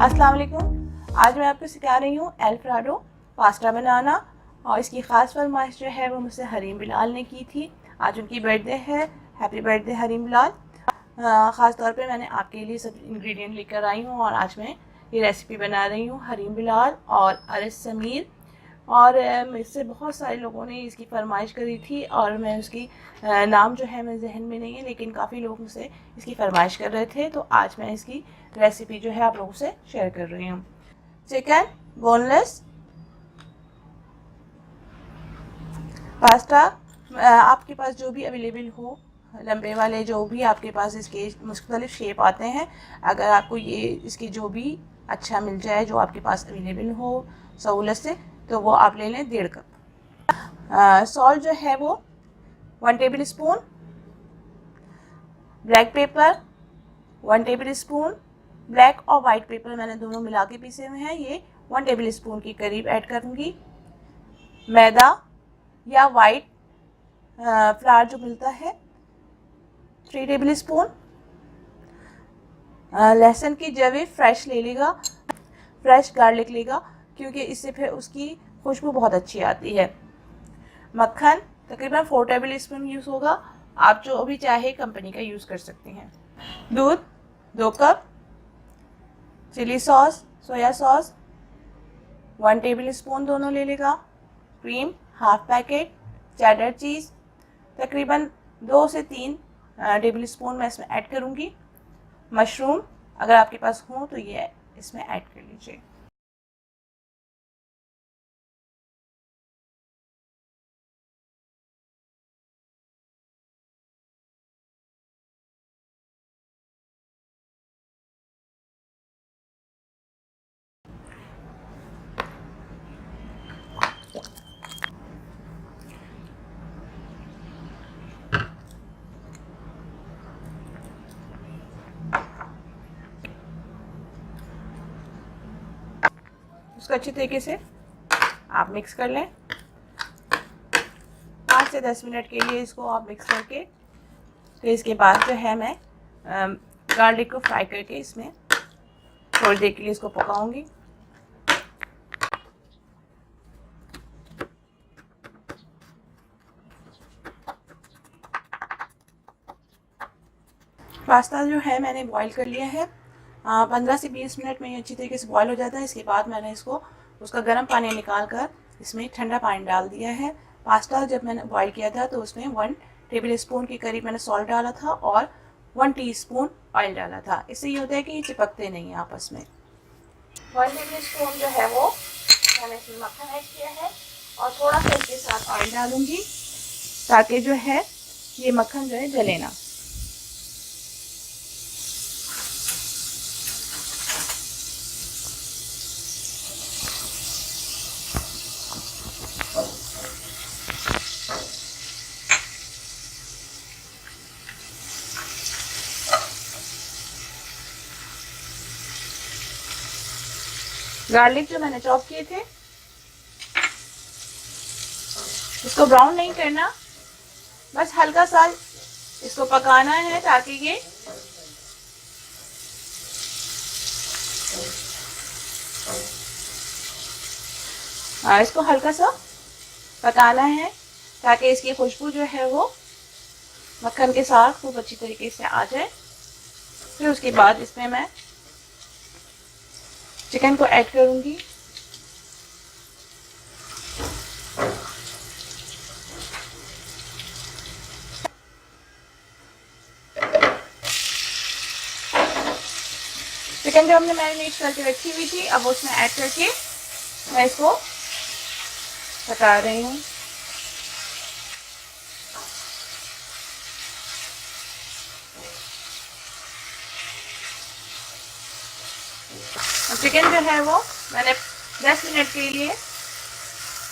अस्सलाम वालेकुम। आज मैं आपको सिखा रही हूँ अल्फ्रेडो पास्ता बनाना और इसकी ख़ास फरमाइश जो है वो मुझसे हरीम बिलाल ने की थी। आज उनकी बर्थडे है। Happy birthday Hareem Bilal. ख़ास तौर पे मैंने आपके लिए सब इंग्रेडिएंट लेकर आई हूँ और आज मैं ये रेसिपी बना रही हूँ हरीम बिलाल और अरस समीर। और मुझसे बहुत सारे लोगों ने इसकी फरमाइश करी थी और मैं उसकी नाम जो है मेरे जहन में नहीं है, लेकिन काफ़ी लोग मुझसे इसकी फरमाइश कर रहे थे, तो आज मैं इसकी रेसिपी जो है आप लोगों से शेयर कर रही हूँ। चिकन बोनलेस पास्ता, आपके पास जो भी अवेलेबल हो, लंबे वाले जो भी आपके पास इसके मुख्तलिफ शेप आते हैं, अगर आपको ये इसकी जो भी अच्छा मिल जाए जो आपके पास अवेलेबल हो सहूलत से, तो वो आप ले लें 1.5 कप। सॉल्ट जो है वो 1 table spoon, black pepper 1 table spoon, black और वाइट पेपर मैंने दोनों मिला के पीसे हुए हैं, ये 1 टेबल स्पून के करीब ऐड करूँगी। मैदा या वाइट फ्लावर जो मिलता है 3 टेबल स्पून। लहसुन की जवे फ्रेश ले लेगा, फ्रेश गार्लिक लेगा, क्योंकि इससे फिर उसकी खुशबू बहुत अच्छी आती है। मक्खन तकरीबन 4 टेबल स्पून यूज़ होगा, आप जो भी चाहे कंपनी का यूज़ कर सकते हैं। दूध 2 cup, chilli sauce soya sauce 1 tablespoon दोनों ले लेगा, cream half packet, cheddar cheese तकरीबन 2 से 3 टेबल स्पून मैं इसमें ऐड करूँगी। मशरूम अगर आपके पास हो तो ये इसमें ऐड कर लीजिए। उसको अच्छी तरीके से आप मिक्स कर लें। 5 से 10 मिनट के लिए इसको आप मिक्स करके, फिर इसके बाद जो है मैं गार्लिक को फ्राई करके इसमें थोड़ी देर के लिए इसको पकाऊंगी। पास्ता जो है मैंने बॉईल कर लिया है। 15 से 20 मिनट में ये अच्छी तरीके से बॉईल हो जाता है। इसके बाद मैंने इसको उसका गर्म पानी निकाल कर इसमें ठंडा पानी डाल दिया है। पास्ता जब मैंने बॉईल किया था तो उसमें 1 टेबल स्पून के करीब मैंने सॉल्ट डाला था और 1 टीस्पून ऑयल डाला था। इससे ये होता है कि ये चिपकते नहीं हैं आपस में। 1 टेबल स्पून जो है वो मैंने इसमें मक्खन ऐड किया है और थोड़ा सा इसके साथ ऑयल डालूंगी ताकि जो है ये मक्खन जो है जले ना। गार्लिक जो मैंने चॉप किए थे इसको ब्राउन नहीं करना, बस हल्का सा इसको पकाना है ताकि ये इसको हल्का सा पकाना है ताकि इसकी खुशबू जो है वो मक्खन के साथ खूब अच्छी तरीके से आ जाए। फिर उसके बाद इसमें मैं चिकन को ऐड करूंगी। चिकन जो हमने मैरिनेट करके रखी हुई थी अब उसमें ऐड करके मैं इसको पका रही हूँ। चिकन जो है वो मैंने 10 मिनट के लिए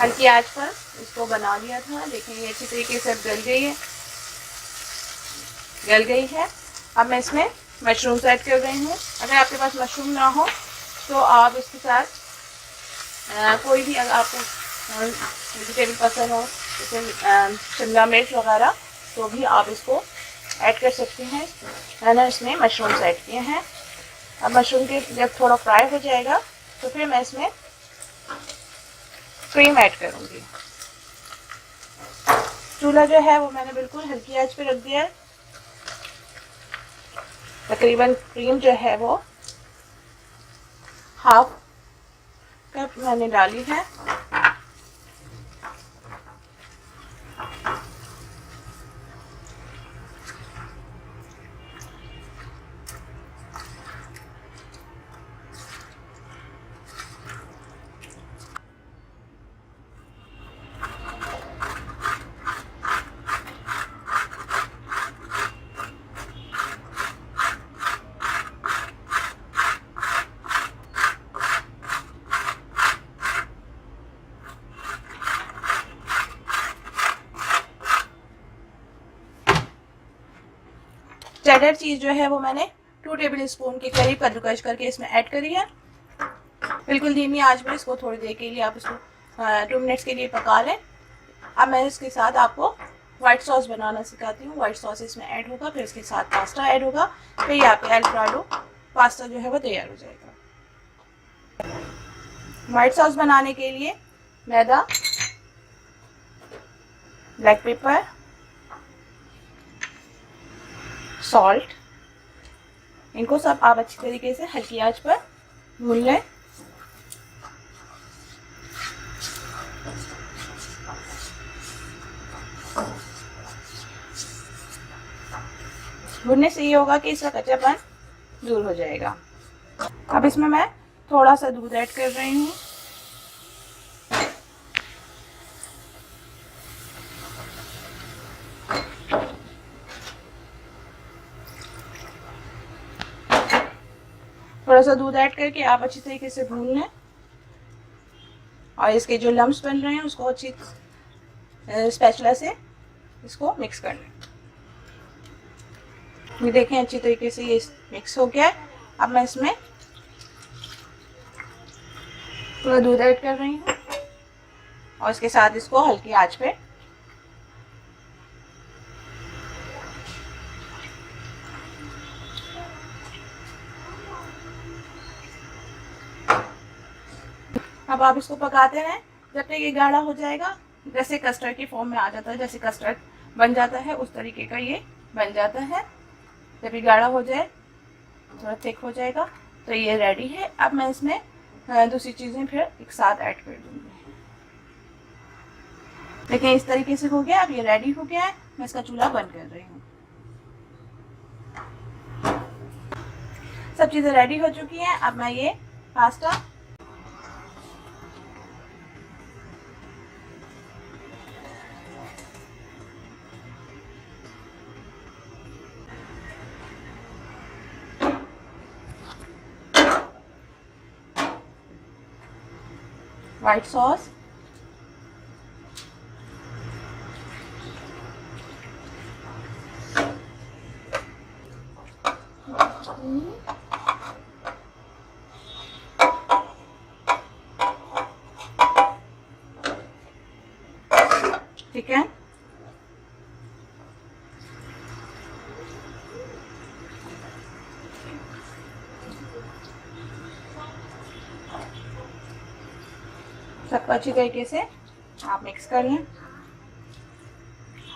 हल्की आंच पर इसको बना लिया था। देखिए ये अच्छी तरीके से गल गई है। अब मैं इसमें मशरूम ऐड कर रही हूँ। अगर आपके पास मशरूम ना हो तो आप इसके साथ कोई भी, अगर आपको वेजिटेबल पसंद हो जैसे शिमला मिर्च वगैरह, तो भी आप इसको ऐड कर सकते हैं। मैंने इसमें मशरूम्स ऐड किए हैं। अब मशरूम के जब थोड़ा फ्राई हो जाएगा तो फिर मैं इसमें क्रीम ऐड करूँगी। चूल्हा जो है वो मैंने बिल्कुल हल्की आंच पे रख दिया है। तकरीबन क्रीम जो है वो हाफ कप मैंने डाली है। चेडर चीज़ जो है वो मैंने 2 टेबल स्पून के करीब कद्दूकश करके इसमें ऐड करी है। बिल्कुल धीमी आंच में इसको थोड़ी देर के लिए आप इसको 2 मिनट्स के लिए पका लें। अब मैं इसके साथ आपको वाइट सॉस बनाना सिखाती हूँ। वाइट सॉस इसमें ऐड होगा, फिर इसके साथ पास्ता ऐड होगा, फिर ये आपका अल्फ्रेडो पास्ता जो है वो तैयार हो जाएगा। वाइट सॉस बनाने के लिए मैदा, ब्लैक पेपर, सॉल्ट, इनको सब आप अच्छी तरीके से हल्की आंच पर भून लें। भूनने से ये होगा कि इसका कच्चापन दूर हो जाएगा। अब इसमें मैं थोड़ा सा दूध ऐड कर रही हूँ। थोड़ा सा दूध ऐड करके आप अच्छी तरीके से भून लें और इसके जो लम्स बन रहे हैं उसको अच्छी स्पैचुला से इसको मिक्स कर लें। ये देखें अच्छी तरीके से ये मिक्स हो गया है। अब मैं इसमें थोड़ा दूध ऐड कर रही हूँ और इसके साथ इसको हल्की आंच पे अब आप इसको पकाते रहें जब तक ये गाढ़ा हो जाएगा। जैसे कस्टर्ड की फॉर्म में आ जाता है, जैसे कस्टर्ड बन जाता है उस तरीके का ये बन जाता है। जब ये गाढ़ा हो जाए, थोड़ा थिक हो जाएगा, तो ये रेडी है। अब मैं इसमें दूसरी चीज़ें फिर एक साथ ऐड कर दूँगी। देखिए इस तरीके से हो गया। अब ये रेडी हो गया है। मैं इसका चूल्हा बंद कर रही हूँ। सब चीज़ें रेडी हो चुकी हैं। अब मैं ये पास्ता वाइट सॉस, चिकन, सबको अच्छी तरीके से आप मिक्स कर लें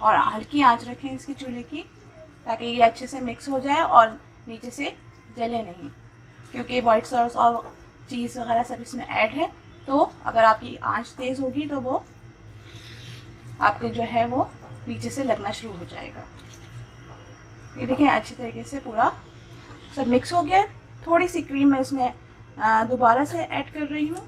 और हल्की आंच रखें इसकी चूल्हे की, ताकि ये अच्छे से मिक्स हो जाए और नीचे से जले नहीं, क्योंकि वाइट सॉस और चीज़ वगैरह सब इसमें ऐड है। तो अगर आपकी आंच तेज़ होगी तो वो आपके जो है वो नीचे से लगना शुरू हो जाएगा। ये देखें अच्छी तरीके से पूरा सब मिक्स हो गया। थोड़ी सी क्रीम मैं इसमें दोबारा से ऐड कर रही हूँ।